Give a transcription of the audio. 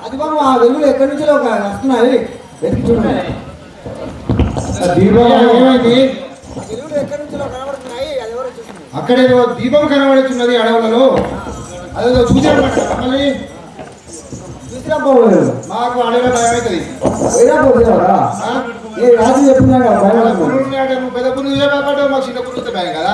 అది బాబు ఆ వెలుగులు ఎక్కడి నుంచి వస్తున్నాయి వెతికి చూడండి. అక్కడేదో దీపం కనబడుతున్నది అడవులలో. అదేదో చూసాడు మళ్ళీ మాకు అడవిలో భయం అవుతుంది. రాజు చెప్తున్నాడు పెద్ద పురుగు మాకు చిన్న పురుగుతో భయం కదా.